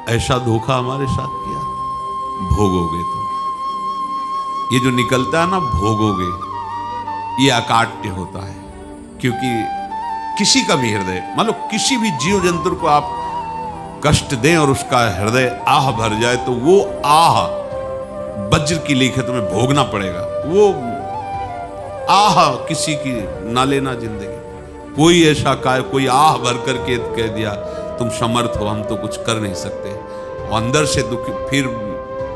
ऐसा धोखा हमारे साथ किया, भोगोगे तुम। ये जो निकलता है ना भोगोगे, ये अकाट्य होता है। क्योंकि किसी का भी हृदय, मान लो किसी भी जीव जंतु को आप कष्ट दें और उसका हृदय आह भर जाए, तो वो आह वज्र की लेखे तुम्हें भोगना पड़ेगा। वो आह किसी की ना लेना जिंदगी। कोई ऐसा कोई आह भर करके कह दिया तुम समर्थ हो, हम तो कुछ कर नहीं सकते, और अंदर से दुखी,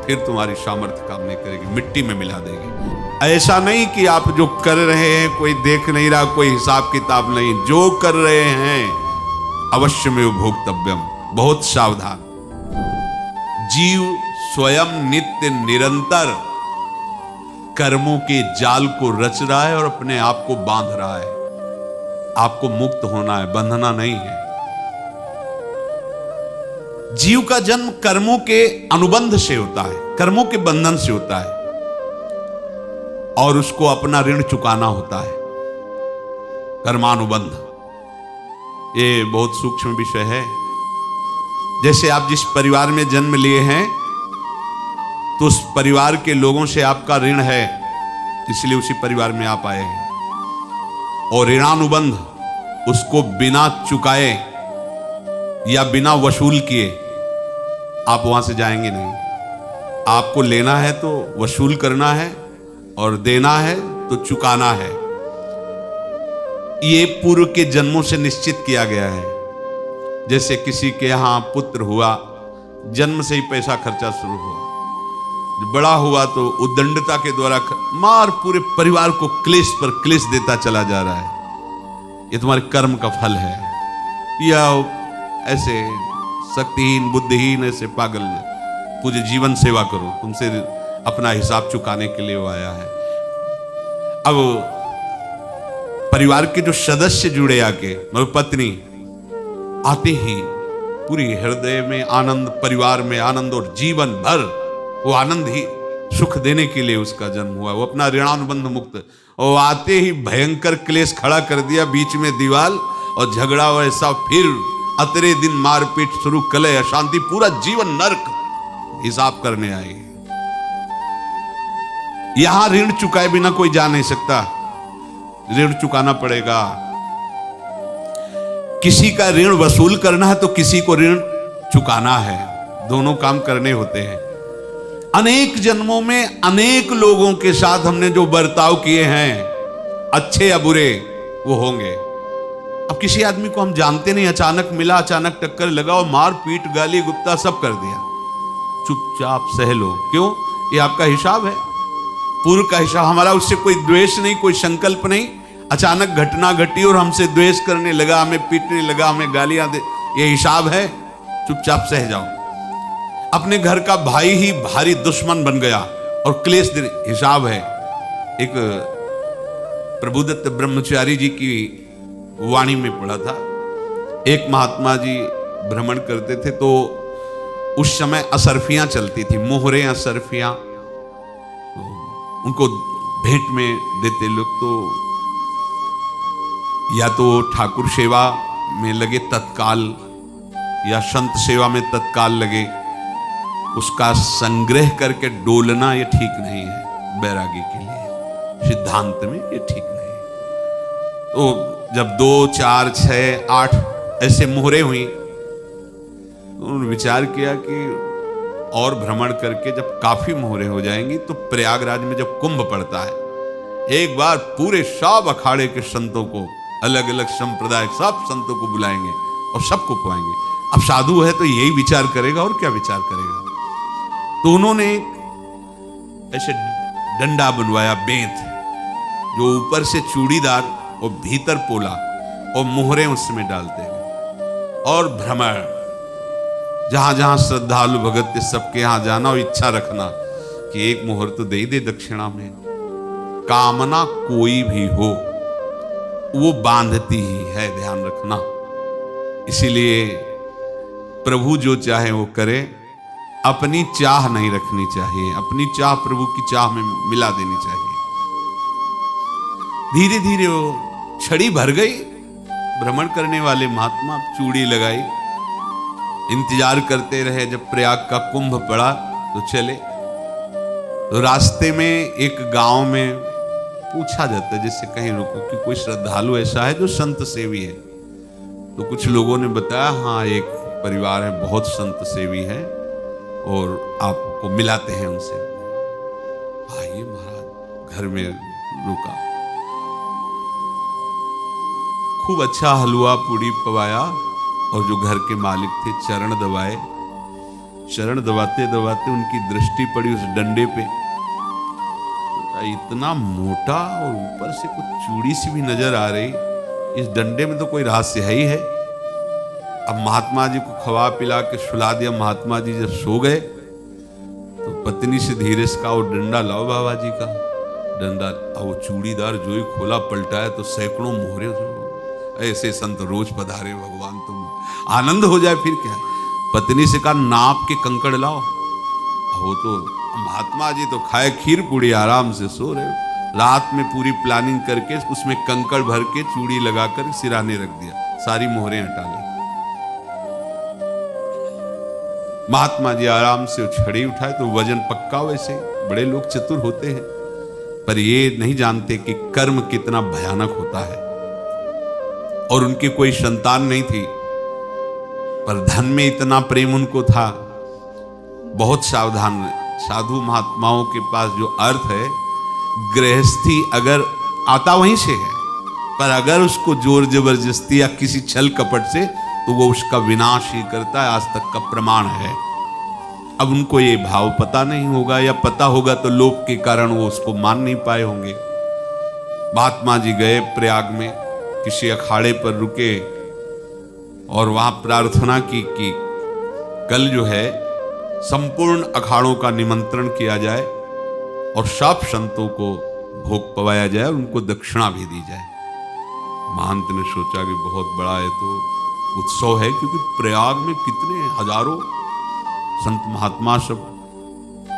फिर तुम्हारी सामर्थ्य काम नहीं करेगी, मिट्टी में मिला देगी। ऐसा नहीं कि आप जो कर रहे हैं कोई देख नहीं रहा, कोई हिसाब किताब नहीं, जो कर रहे हैं अवश्य में भोक्तव्यम। बहुत सावधान। जीव स्वयं नित्य निरंतर कर्मों के जाल को रच रहा है और अपने आप को बांध रहा है। आपको मुक्त होना है, बंधना नहीं है। जीव का जन्म कर्मों के अनुबंध से होता है, कर्मों के बंधन से होता है, और उसको अपना ऋण चुकाना होता है। कर्मानुबंध ये बहुत सूक्ष्म विषय है। जैसे आप जिस परिवार में जन्म लिए हैं, तो उस परिवार के लोगों से आपका ऋण है, इसलिए उसी परिवार में आप आए हैं। और ऋणानुबंध, उसको बिना चुकाए या बिना वसूल किए आप वहां से जाएंगे नहीं। आपको लेना है तो वसूल करना है, और देना है तो चुकाना है। ये पूर्व के जन्मों से निश्चित किया गया है। जैसे किसी के यहां पुत्र हुआ, जन्म से ही पैसा खर्चा शुरू हुआ, बड़ा हुआ तो उद्दंडता के द्वारा मार पूरे परिवार को क्लेश पर क्लेश देता चला जा रहा है। ये तुम्हारे कर्म का फल है। या ऐसे शक्तिहीन बुद्धिहीन ऐसे पागल पूरे जीवन सेवा करो, तुमसे अपना हिसाब चुकाने के लिए वो आया है। अब परिवार के जो सदस्य जुड़े आके, मतलब पत्नी आते ही पूरी हृदय में आनंद, परिवार में आनंद, और जीवन भर वो आनंद ही सुख देने के लिए उसका जन्म हुआ। वो अपना ऋणानुबंध मुक्त, और आते ही भयंकर क्लेश खड़ा कर दिया, बीच में दीवार और झगड़ा वैसा, फिर अतरे दिन मारपीट शुरू, कलह अशांति, पूरा जीवन नरक हिसाब करने आए। यहां ऋण चुकाए बिना कोई जा नहीं सकता, ऋण चुकाना पड़ेगा। किसी का ऋण वसूल करना है तो किसी को ऋण चुकाना है, दोनों काम करने होते हैं। अनेक जन्मों में अनेक लोगों के साथ हमने जो बर्ताव किए हैं, अच्छे या बुरे, वो होंगे। अब किसी आदमी को हम जानते नहीं, अचानक मिला, अचानक टक्कर लगा और मार पीट गाली गुप्ता सब कर दिया, चुपचाप सह लो। क्यों? ये आपका हिसाब है, पूर्व का हिसाब। हमारा उससे कोई द्वेष नहीं, कोई संकल्प नहीं। अचानक घटना घटी और हमसे द्वेष करने लगा, हमें पीटने लगा, हमें गालियां दे, ये हिसाब है, चुपचाप सह जाओ। अपने घर का भाई ही भारी दुश्मन बन गया और क्लेश दे, हिसाब है। एक प्रभुदत्त ब्रह्मचारी जी की वाणी में पढ़ा था, एक महात्मा जी भ्रमण करते थे, तो उस समय असरफियां चलती थी, मोहरे असरफियां, उनको भेंट में देते लोग। तो या तो ठाकुर सेवा में लगे तत्काल, या संत सेवा में तत्काल लगे, उसका संग्रह करके डोलना ये ठीक नहीं है बैरागी के लिए, सिद्धांत में ये ठीक नहीं। तो जब 2, 4, 6, 8 ऐसे मोहरे हुई, तो उन्होंने विचार किया कि और भ्रमण करके जब काफी मोहरे हो जाएंगी तो प्रयागराज में जब कुंभ पड़ता है, एक बार पूरे सब अखाड़े के संतों को, अलग अलग संप्रदाय सब संतों को बुलाएंगे और सबको खुआएंगे। अब साधु है तो यही विचार करेगा, और क्या विचार करेगा। तो उन्होंने ऐसे डंडा बनवाया, बेंत, जो ऊपर से चूड़ीदार और भीतर पोला, और मोहरे उसमें डालते हैं, और भ्रमण, जहां जहां श्रद्धालु भगत थे सबके यहां जाना, और इच्छा रखना कि एक मोहर तो दे दे दक्षिणा में। कामना कोई भी हो वो बांधती ही है, ध्यान रखना। इसीलिए प्रभु जो चाहे वो करे, अपनी चाह नहीं रखनी चाहिए, अपनी चाह प्रभु की चाह में मिला देनी चाहिए। धीरे धीरे वो छड़ी भर गई, भ्रमण करने वाले महात्मा चूड़ी लगाई, इंतजार करते रहे। जब प्रयाग का कुंभ पड़ा तो चले। तो रास्ते में एक गांव में पूछा जाता है, जैसे कहीं रुको कि कोई श्रद्धालु ऐसा है जो संत सेवी है। तो कुछ लोगों ने बताया, हाँ एक परिवार है बहुत संत सेवी है और आपको मिलाते हैं उनसे। आइए महाराज, घर में रुका, खूब अच्छा हलवा पूड़ी पवाया और जो घर के मालिक थे चरण दबाए। चरण दबाते दबाते उनकी दृष्टि पड़ी उस डंडे पे, इतना मोटा और ऊपर से कुछ चूड़ी सी भी नजर आ रही। इस डंडे में तो कोई रहस्य है ही है। अब महात्मा जी को खवा पिला के सुला दिया। महात्मा जी जब सो गए तो पत्नी से धीरे से कहा, वो डंडा लाओ बाबा जी का डंडा। वो चूड़ीदार जो ही खोला पलटाया तो सैकड़ों मोहरे। ऐसे संत रोज पधारे भगवान, तुम आनंद हो जाए फिर क्या। पत्नी से कहा, नाप के कंकड़ लाओ। वो तो महात्मा जी तो खाए खीर पूड़ी, आराम से सो रहे। रात में पूरी प्लानिंग करके उसमें कंकड़ भर के चूड़ी लगाकर सिराने रख दिया, सारी मोहरें हटा ली। महात्मा जी आराम से छड़ी उठाए तो वजन पक्का। वैसे बड़े लोग चतुर होते हैं, पर ये नहीं जानते कि कर्म कितना भयानक होता है। और उनकी कोई संतान नहीं थी, पर धन में इतना प्रेम उनको था। बहुत सावधान रहे। साधु महात्माओं के पास जो अर्थ है, गृहस्थी अगर आता वहीं से है, पर अगर उसको जोर जबरदस्ती या किसी छल कपट से, तो वो उसका विनाश ही करता है। आज तक का प्रमाण है। अब उनको ये भाव पता नहीं होगा, या पता होगा तो लोभ के कारण वो उसको मान नहीं पाए होंगे। महात्मा जी गए प्रयाग में, किसी अखाड़े पर रुके और वहां प्रार्थना की कि कल जो है संपूर्ण अखाड़ों का निमंत्रण किया जाए और सब संतों को भोग पवाया जाए और उनको दक्षिणा भी दी जाए। महंत ने सोचा कि बहुत बड़ा है तो उत्सव है, क्योंकि प्रयाग में कितने हजारों संत महात्मा सब।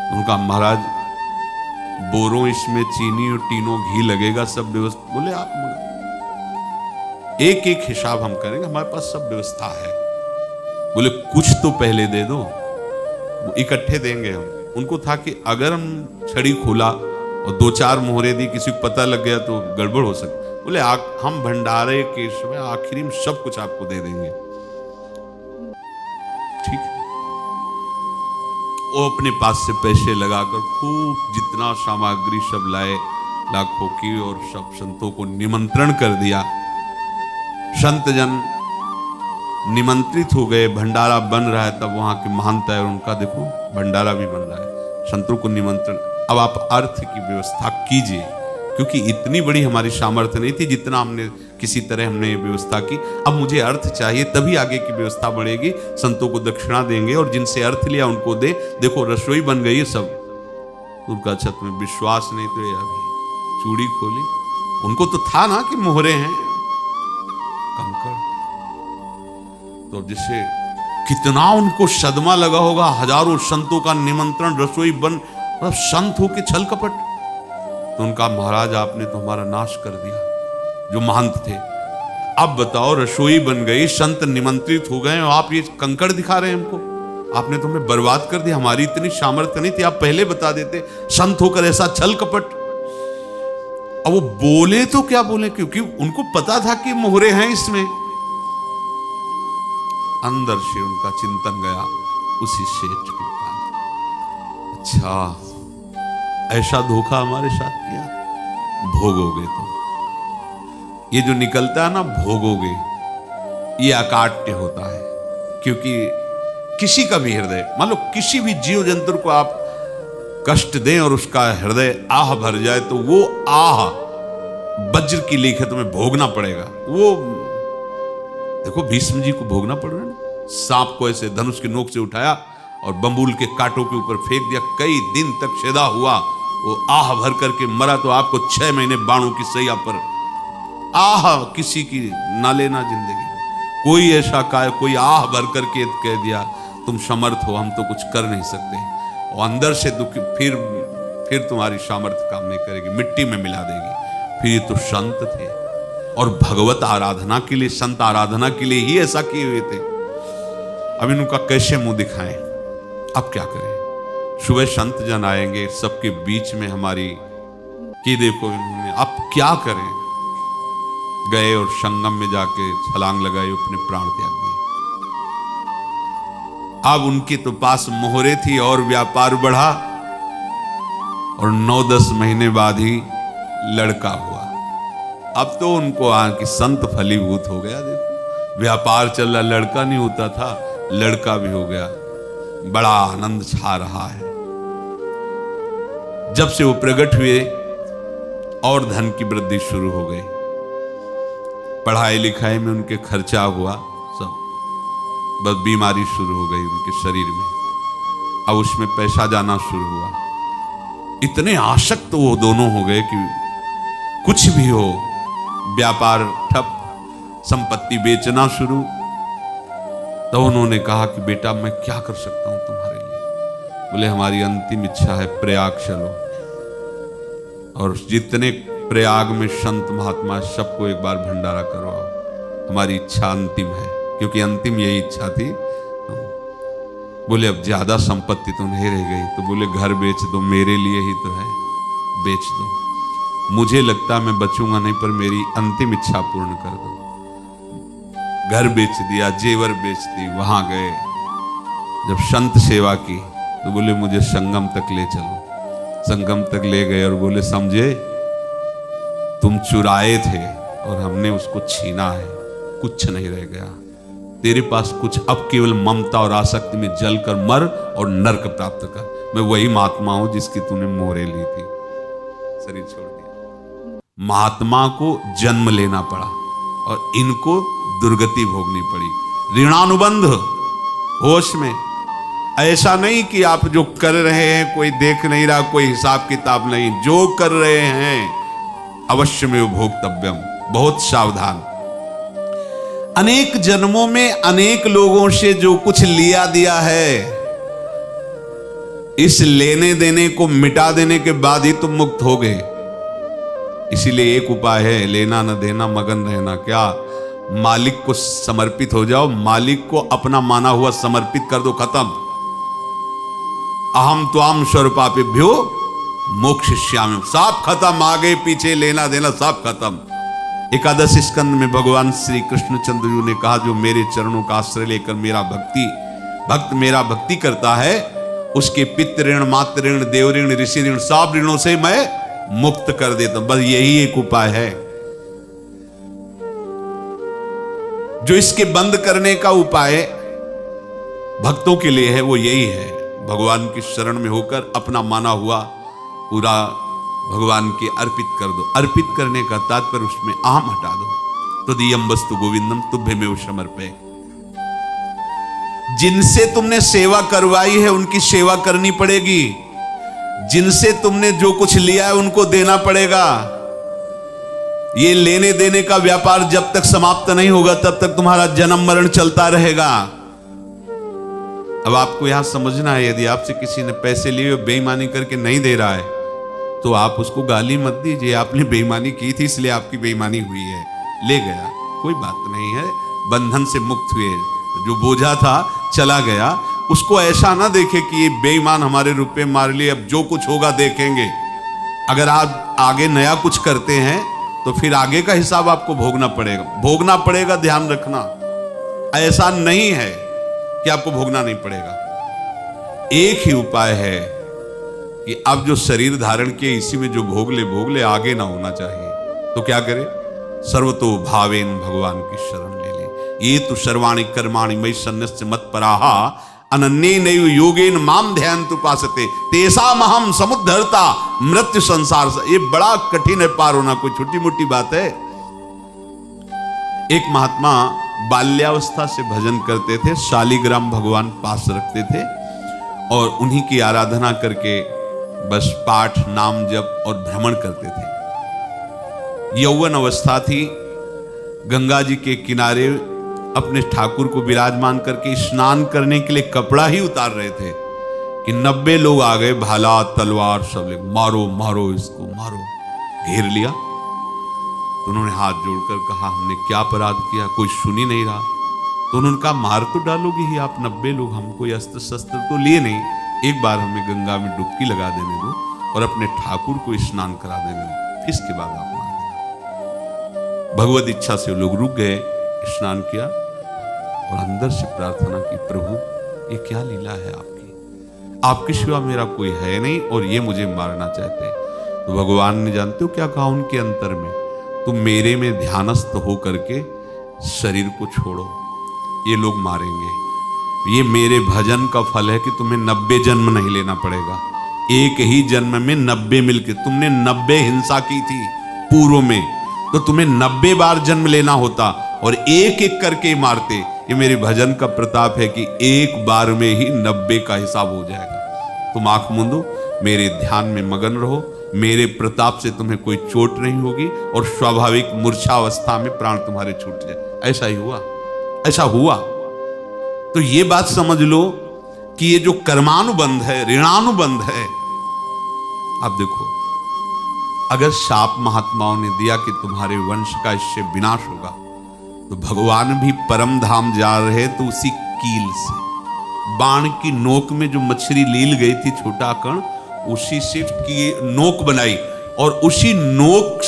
उनका महाराज बोरों इसमें चीनी और तीनों घी लगेगा, सब व्यवस्था। बोले आप एक एक हिसाब हम करेंगे, हमारे पास सब व्यवस्था है। बोले कुछ तो पहले दे दो, इकट्ठे देंगे हम। उनको था कि अगर हम छड़ी खोला और दो चार मोहरे दी, किसी को पता लग गया तो गड़बड़ हो सकती। बोले हम भंडारे के समय आखिरी में सब कुछ आपको दे देंगे। ठीक है। वो अपने पास से पैसे लगाकर खूब जितना सामग्री सब लाए, लाखों की, और सब संतों को निमंत्रण कर दिया। संत जन निमंत्रित हो गए, भंडारा बन रहा है। तब वहां के महंत है और उनका देखो भंडारा भी बन रहा है, संतों को निमंत्रण। अब आप अर्थ की व्यवस्था कीजिए, क्योंकि इतनी बड़ी हमारी सामर्थ्य नहीं थी जितना हमने किसी तरह हमने व्यवस्था की। अब मुझे अर्थ चाहिए, तभी आगे की व्यवस्था बढ़ेगी। संतों को दक्षिणा देंगे और जिनसे अर्थ लिया उनको दे। देखो रसोई बन गई है सब। उनका छत में विश्वास नहीं तो ये अभी चूड़ी खोली। उनको तो था ना कि मोहरे हैं कंकड़। तो जिससे कितना उनको सदमा लगा होगा। हजारों संतों का निमंत्रण, रसोई बन, मतलब संत हो के छल कपट। तो उनका महाराज आपने तो हमारा नाश कर दिया, जो महंत थे। अब बताओ रसोई बन गई, संत निमंत्रित हो गए और आप ये कंकड़ दिखा रहे हैं हमको। आपने तो हमें बर्बाद कर दिया। हमारी इतनी सामर्थ्य नहीं थी, आप पहले बता देते। संत होकर ऐसा छल कपट। अब वो बोले तो क्या बोले, क्योंकि उनको पता था कि मोहरे हैं इसमें। अंदर से उनका चिंतन गया उसी सेठ के पास। अच्छा ऐसा धोखा हमारे साथ किया, भोगोगे तुम। ये जो निकलता है ना भोगोगे, ये अकाट्य होता है। क्योंकि किसी का भी हृदय, मान लो किसी भी जीव जंतु को आप कष्ट दें और उसका हृदय आह भर जाए, तो वो आह वज्र की लेख है, तुम्हें भोगना पड़ेगा। वो देखो भीष्म जी को भोगना पड़ रहा है ना। सांप को ऐसे धनुष की नोक से उठाया और बंबूल के कांटों के ऊपर फेंक दिया। कई दिन तक शेदा हुआ, वो आह भर करके मरा। तो आपको 6 महीने बाणों की सैया पर आह किसी की ना लेना जिंदगी। कोई ऐसा कोई आह भर करके कह दिया तुम समर्थ हो, हम तो कुछ कर नहीं सकते। और अंदर से दुखी, फिर तुम्हारी सामर्थ्य काम नहीं करेगी, मिट्टी में मिला देगी। फिर ये तो संत थे और भगवत आराधना के लिए, संत आराधना के लिए ही ऐसा किए हुए थे। अब इनका कैसे मुंह दिखाएं, अब क्या करें। सुबह संत जन आएंगे, सबके बीच में हमारी कि देखो इन्होंने, अब क्या करें। गए और संगम में जाके छलांग लगाई, अपने प्राण त्याग दिए। अब उनके तो पास मोहरे थी और व्यापार बढ़ा, और 9-10 महीने बाद ही लड़का हुआ। अब तो उनको कि संत फलीभूत हो गया। देखो व्यापार चल रहा, लड़का नहीं होता था, लड़का भी हो गया। बड़ा आनंद छा रहा है। जब से वो प्रकट हुए और धन की वृद्धि शुरू हो गई, पढ़ाई लिखाई में उनके खर्चा हुआ सब, बस बीमारी शुरू हो गई उनके शरीर में। अब उसमें पैसा जाना शुरू हुआ। इतने आसक्त वो दोनों हो गए कि कुछ भी हो, व्यापार ठप, संपत्ति बेचना शुरू। तो उन्होंने कहा कि बेटा मैं क्या कर सकता हूं तुम्हारे लिए। बोले हमारी अंतिम इच्छा है प्रयाग चलो, और जितने प्रयाग में संत महात्मा सबको एक बार भंडारा करवाओ, हमारी इच्छा अंतिम है। क्योंकि अंतिम यही इच्छा थी। बोले अब ज्यादा संपत्ति तो नहीं रह गई। तो बोले घर बेच दो, मेरे लिए ही तो है, बेच दो। मुझे लगता मैं बचूंगा नहीं, पर मेरी अंतिम इच्छा पूर्ण कर दो। घर बेच दिया, जेवर बेच दी। वहां गए, जब संत सेवा की तो बोले मुझे संगम तक ले चलो। संगम तक ले गए और बोले समझे तुम चुराए थे और हमने उसको छीना है, कुछ नहीं रह गया तेरे पास कुछ, अब केवल ममता और आसक्ति में जलकर मर और नरक प्राप्त कर। मैं वही महात्मा हूं जिसकी तूने मोहरे ली थी, शरीर छोड़ दिया। महात्मा को जन्म लेना पड़ा और इनको दुर्गति भोगनी पड़ी। ऋणानुबंध होश में, ऐसा नहीं कि आप जो कर रहे हैं कोई देख नहीं रहा, कोई हिसाब किताब नहीं। जो कर रहे हैं अवश्य में भोक्तव्यम, बहुत सावधान। अनेक जन्मों में अनेक लोगों से जो कुछ लिया दिया है, इस लेने देने को मिटा देने के बाद ही तुम मुक्त हो गए। इसीलिए एक उपाय है, लेना न देना मगन रहना। क्या? मालिक को समर्पित हो जाओ, मालिक को अपना माना हुआ समर्पित कर दो, खत्म। अहम त्वाम स्वरूपापेभ्यो मोक्षयिष्यामि, सब खत्म। आगे पीछे लेना देना सब खत्म। एकादश स्कंद में भगवान श्री कृष्णचंद्र जी ने कहा, जो मेरे चरणों का आश्रय लेकर भक्त मेरा भक्ति करता है, उसके पितृ ऋण, मातृ ऋण, देव ऋण, ऋषि ऋण, सब ऋणों से मैं मुक्त कर देता हूं। बस यही एक उपाय है जो इसके बंद करने का उपाय भक्तों के लिए है, वो यही है। भगवान की शरण में होकर अपना माना हुआ पूरा भगवान के अर्पित कर दो। अर्पित करने का तात्पर्य उसमें अहम हटा दो। तदीयम वस्तु गोविंदम तुभ्यमेव समर्पये। जिनसे तुमने सेवा करवाई है उनकी सेवा करनी पड़ेगी। जिनसे तुमने जो कुछ लिया है उनको देना पड़ेगा। ये लेने देने का व्यापार जब तक समाप्त नहीं होगा तब तक तुम्हारा जन्म मरण चलता रहेगा। अब आपको यहां समझना है, यदि आपसे किसी ने पैसे लिए और बेईमानी करके नहीं दे रहा है तो आप उसको गाली मत दीजिए। आपने बेईमानी की थी इसलिए आपकी बेईमानी हुई है, ले गया, कोई बात नहीं है, बंधन से मुक्त हुए। जो बोझा था चला गया। उसको ऐसा ना देखे कि ये बेईमान हमारे रुपए मार लिए, अब जो कुछ होगा देखेंगे। अगर आप आगे नया कुछ करते हैं तो फिर आगे का हिसाब आपको भोगना पड़ेगा, ध्यान रखना। ऐसा नहीं है कि आपको भोगना नहीं पड़ेगा। एक ही उपाय है कि अब जो शरीर धारण किए इसी में जो भोग ले, आगे ना होना चाहिए। तो क्या करे? सर्वतो भावेन भगवान की शरण ले ले। ये तो सर्वाणि कर्माणि मयि सन्न्यस्य मत्पराहा अनन्येनैव योगेन माम ध्यायन्तु उपासते तेषामहं समुद्धर्ता मृत्यु संसार से। ये बड़ा कठिन है पार होना, कोई छोटी मोटी बात है। एक महात्मा बाल्यावस्था से भजन करते थे, शालिग्राम भगवान पास रखते थे और उन्हीं की आराधना करके बस पाठ, नाम, जप और भ्रमण करते थे। यौवन अवस्था थी, गंगा जी के किनारे अपने ठाकुर को विराजमान करके स्नान करने के लिए कपड़ा ही उतार रहे थे कि 90 लोग आ गए, भाला तलवार सब ले, मारो मारो इसको मारो, घेर लिया। तो उन्होंने हाथ जोड़कर कहा, हमने क्या अपराध किया? कोई सुन ही नहीं रहा। तो उन्होंने कहा मार तो डालोगे ही आप 90 लोग, हम कोई अस्त्र शस्त्र तो लिए नहीं, एक बार हमें गंगा में डुबकी लगा देने दो और अपने ठाकुर को स्नान करा देने दो, फिर इसके बाद आप मार देना। भगवत इच्छा से लोग रुक गए, स्नान किया और अंदर से प्रार्थना की, प्रभु ये क्या लीला है आपकी, आपके सिवा मेरा कोई है नहीं और ये मुझे मारना चाहते हैं। तो भगवान ने जानते हो क्या कहा उनके अंतर में, तुम मेरे में ध्यानस्थ हो करके शरीर को छोड़ो, ये लोग मारेंगे, ये मेरे भजन का फल है कि तुम्हें 90 जन्म नहीं लेना पड़ेगा, एक ही जन्म में 90 मिलके, तुमने 90 हिंसा की थी पूर्व में, तो तुम्हें 90 बार जन्म लेना होता और एक एक करके मारते। ये मेरे भजन का प्रताप है कि एक बार में ही 90 का हिसाब हो जाएगा। तुम आंख मूंदो, मेरे ध्यान में मगन रहो, मेरे प्रताप से तुम्हें कोई चोट नहीं होगी और स्वाभाविक मूर्छावस्था में प्राण तुम्हारे छूट जाए। ऐसा ही हुआ, ऐसा हुआ। तो ये बात समझ लो कि ये जो कर्मानुबंध है, ऋणानुबंध है। अब देखो, अगर शाप महात्माओं ने दिया कि तुम्हारे वंश का इससे विनाश होगा, तो भगवान भी परम धाम जा रहे तो उसी कील से, बाण की नोक में जो मछली लील गई थी छोटा कण, उसी से की नोक बनाई और उसी नोक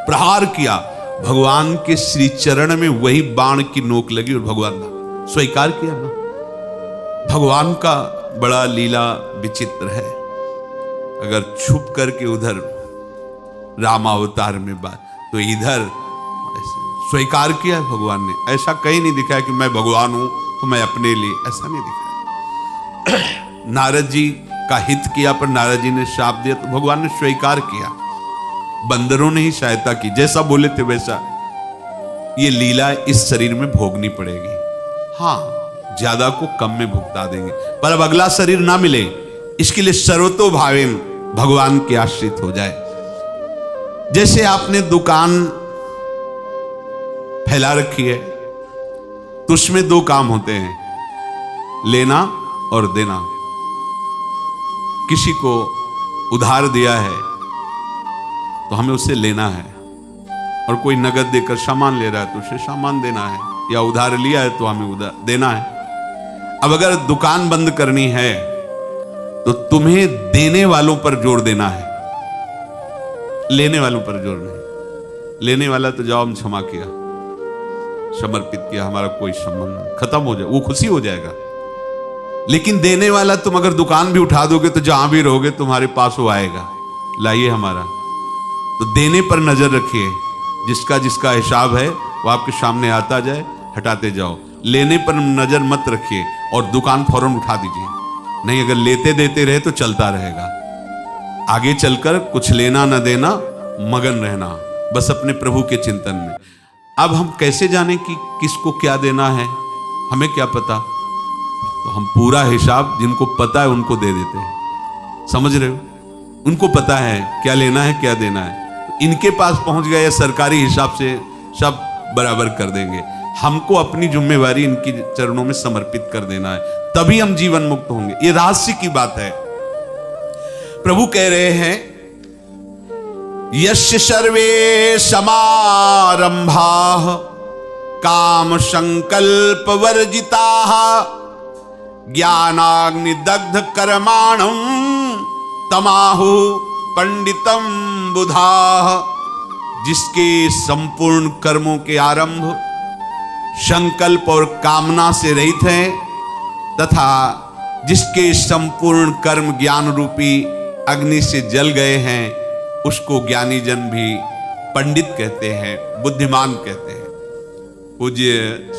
प्रहार किया, भगवान के श्री चरण में वही बाण की नोक लगी और भगवान ने स्वीकार किया ना। भगवान का बड़ा लीला विचित्र है। अगर छुप करके उधर रामावतार में बात, तो इधर स्वीकार किया है भगवान ने। ऐसा कहीं नहीं दिखाया कि मैं भगवान हूं तो मैं अपने लिए, ऐसा नहीं दिखाया। नारद जी का हित किया पर नारद जी ने शाप दिया तो भगवान ने स्वीकार किया। बंदरों ने ही सहायता की, जैसा बोले थे वैसा। ये लीला इस शरीर में भोगनी पड़ेगी। हाँ, ज्यादा को कम में भुगता देंगे, पर अब अगला शरीर ना मिले, इसके लिए सर्वतो भावेन भगवान के आश्रित हो जाए। जैसे आपने दुकान फैला रखी है तो उसमें दो काम होते हैं, लेना और देना। किसी को उधार दिया है तो हमें उसे लेना है, और कोई नगद देकर सामान ले रहा है तो उसे सामान देना है, या उधार लिया है तो हमें उधार देना है। अब अगर दुकान बंद करनी है तो तुम्हें देने वालों पर जोर देना है, लेने वालों पर जोर नहीं। लेने वाला तो जाओ हम क्षमा किया, समर्पित किया, हमारा कोई संबंध नहीं, खत्म हो जाए, वो खुशी हो जाएगा। लेकिन देने वाला तुम अगर दुकान भी उठा दोगे तो जहां भी रहोगे तुम्हारे पास वो आएगा, लाइए हमारा। तो देने पर नजर रखिए, जिसका जिसका हिसाब है वो आपके सामने आता जाए, हटाते जाओ। लेने पर नजर मत रखिए और दुकान फौरन उठा दीजिए, नहीं अगर लेते देते रहे तो चलता रहेगा। आगे चलकर कुछ लेना न देना, मगन रहना बस अपने प्रभु के चिंतन में। अब हम कैसे जाने कि किसको क्या देना है, हमें क्या पता। तो हम पूरा हिसाब जिनको पता है उनको दे देते हैं, समझ रहे हो, उनको पता है क्या लेना है क्या देना है, तो इनके पास पहुंच गए, सरकारी हिसाब से सब बराबर कर देंगे। हमको अपनी जिम्मेवारी इनकी चरणों में समर्पित कर देना है, तभी हम जीवन मुक्त होंगे। ये रहस्य की बात है। प्रभु कह रहे हैं, यस्य सर्वे समारंभाः काम संकल्प वर्जिताः ज्ञानाग्नि दग्ध कर्माणं तमाहु पंडितम बुधाः। जिसके संपूर्ण कर्मों के आरंभ संकल्प और कामना से रहित हैं, तथा जिसके संपूर्ण कर्म ज्ञान रूपी अग्नि से जल गए हैं, उसको ज्ञानी जन भी पंडित कहते हैं, बुद्धिमान कहते हैं। पूज्य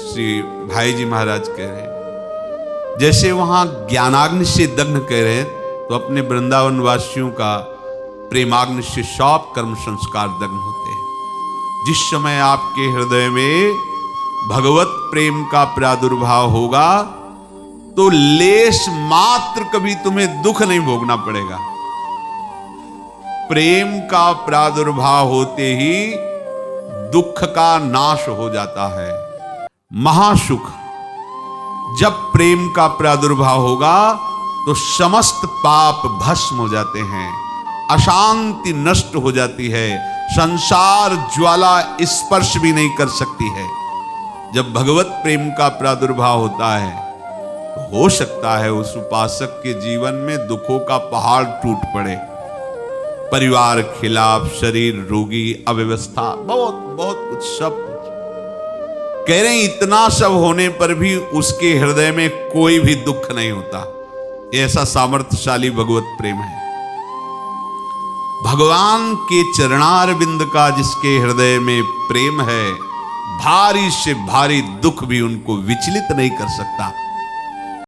श्री भाई जी महाराज कह रहे हैं, जैसे वहां ज्ञानाग्नि से दग्ध कह रहे हैं, तो अपने वृंदावन वासियों का प्रेमाग्नि से सब कर्म संस्कार दग्ध होते हैं। जिस समय आपके हृदय में भगवत प्रेम का प्रादुर्भाव होगा तो लेश मात्र कभी तुम्हें दुख नहीं भोगना पड़ेगा। प्रेम का प्रादुर्भाव होते ही दुख का नाश हो जाता है, महासुख। जब प्रेम का प्रादुर्भाव होगा तो समस्त पाप भस्म हो जाते हैं, अशांति नष्ट हो जाती है, संसार ज्वाला स्पर्श भी नहीं कर सकती है। जब भगवत प्रेम का प्रादुर्भाव होता है तो हो सकता है उस उपासक के जीवन में दुखों का पहाड़ टूट पड़े, परिवार खिलाफ, शरीर रोगी, अव्यवस्था, बहुत बहुत कुछ, सब कुछ कह रहे हैं। इतना सब होने पर भी उसके हृदय में कोई भी दुख नहीं होता। ऐसा सामर्थ्यशाली भगवत प्रेम है। भगवान के चरणार बिंद का जिसके हृदय में प्रेम है, भारी से भारी दुख भी उनको विचलित नहीं कर सकता।